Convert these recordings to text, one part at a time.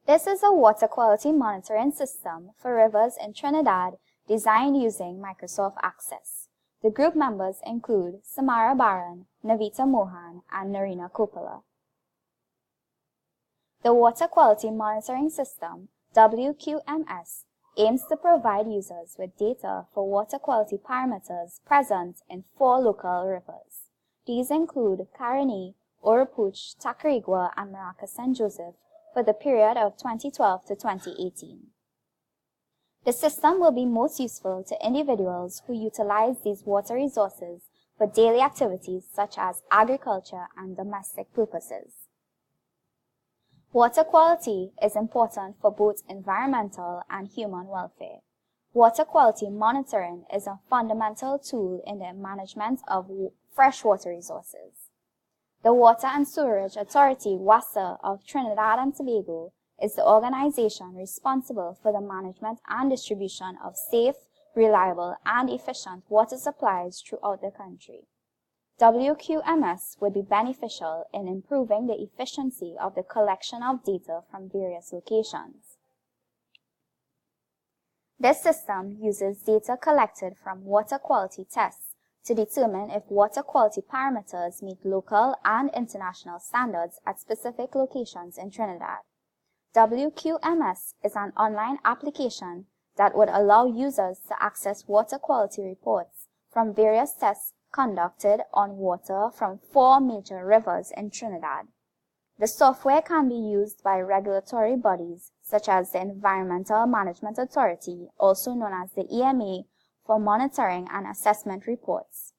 This is a water quality monitoring system for rivers in Trinidad designed using Microsoft Access. The group members include Samara Baran, Navita Mohan, and Narina Coppola. The Water Quality Monitoring System, WQMS, aims to provide users with data for water quality parameters present in 4 local rivers. These include Caroni, Oropouche, Tacarigua, and Maraca St. Joseph for the period of 2012 to 2018. The system will be most useful to individuals who utilize these water resources for daily activities such as agriculture and domestic purposes. Water quality is important for both environmental and human welfare. Water quality monitoring is a fundamental tool in the management of freshwater resources. The Water and Sewerage Authority, WASA, of Trinidad and Tobago is the organization responsible for the management and distribution of safe, reliable, and efficient water supplies throughout the country. WQMS would be beneficial in improving the efficiency of the collection of data from various locations. This system uses data collected from water quality tests to determine if water quality parameters meet local and international standards at specific locations in Trinidad. WQMS is an online application that would allow users to access water quality reports from various tests conducted on water from 4 major rivers in Trinidad. The software can be used by regulatory bodies such as the Environmental Management Authority, also known as the EMA, for monitoring and assessment reports.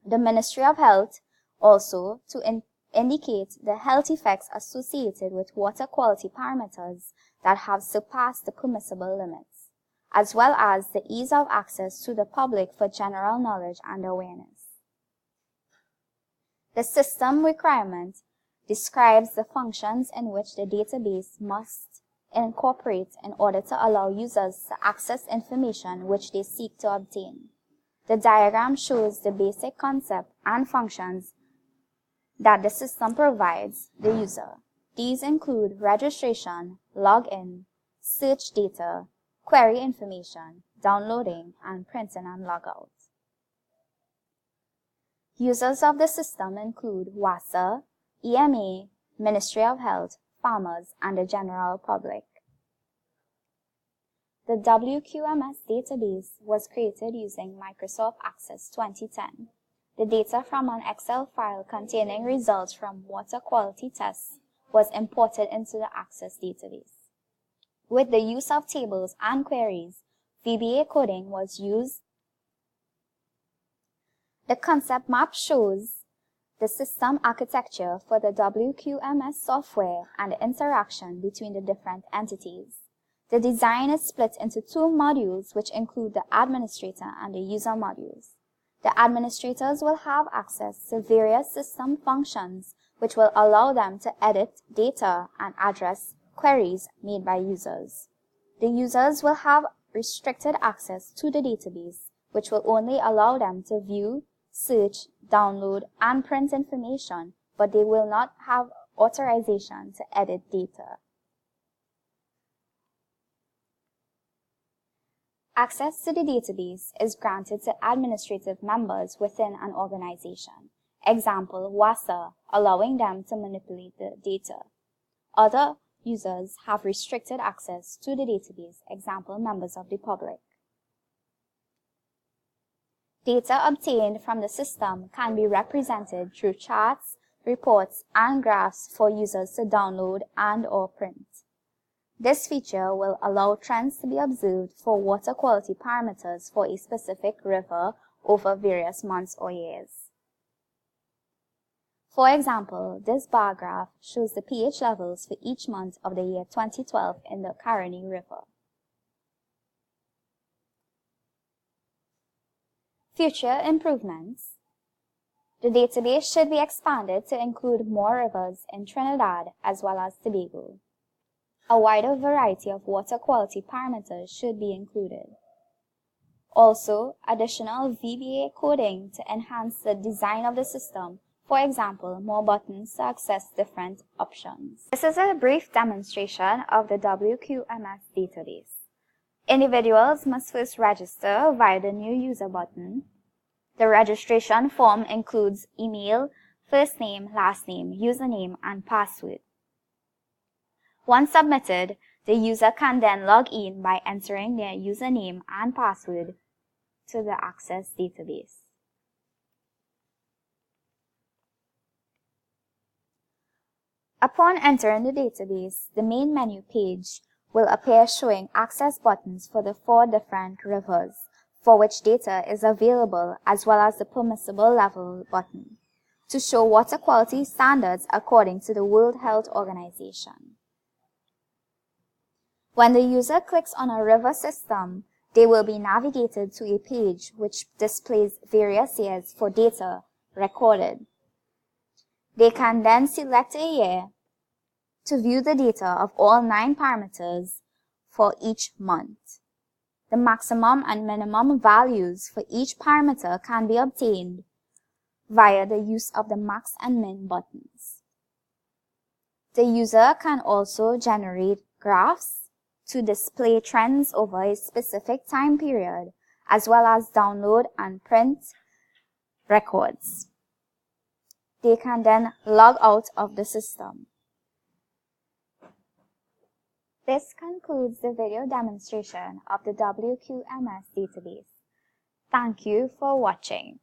The Ministry of Health also to indicate the health effects associated with water quality parameters that have surpassed the permissible limits, as well as the ease of access to the public for general knowledge and awareness. The system requirement describes the functions in which the database must incorporate in order to allow users to access information which they seek to obtain. The diagram shows the basic concept and functions that the system provides the user. These include registration, login, search data, query information, downloading, and printing and logout. Users of the system include WASA, EMA, Ministry of Health, farmers, and the general public. The WQMS database was created using Microsoft Access 2010. The data from an Excel file containing results from water quality tests was imported into the Access database. With the use of tables and queries, VBA coding was used. The concept map shows the system architecture for the WQMS software and the interaction between the different entities. The design is split into 2 modules which include the administrator and the user modules. The administrators will have access to various system functions which will allow them to edit data and address queries made by users. The users will have restricted access to the database, which will only allow them to view, search, download, and print information, but they will not have authorization to edit data. Access to the database is granted to administrative members within an organization. Example, WASA, allowing them to manipulate the data. Other users have restricted access to the database. Example, members of the public. Data obtained from the system can be represented through charts, reports, and graphs for users to download and/or print. This feature will allow trends to be observed for water quality parameters for a specific river over various months or years. For example, this bar graph shows the pH levels for each month of the year 2012 in the Caroni River. Future improvements. The database should be expanded to include more rivers in Trinidad as well as Tobago. A wider variety of water quality parameters should be included. Also, additional VBA coding to enhance the design of the system For example, more buttons to access different options. This is a brief demonstration of the WQMS database. Individuals must first register via the New User button. The registration form includes email, first name, last name, username, and password. Once submitted, the user can then log in by entering their username and password to the Access database. Upon entering the database, the main menu page will appear showing access buttons for the 4 different rivers for which data is available, as well as the permissible level button to show water quality standards according to the World Health Organization. When the user clicks on a river system, they will be navigated to a page which displays various years for data recorded. They can then select a year to view the data of all 9 parameters for each month. The maximum and minimum values for each parameter can be obtained via the use of the max and min buttons. The user can also generate graphs to display trends over a specific time period, as well as download and print records. They can then log out of the system. This concludes the video demonstration of the WQMS database. Thank you for watching.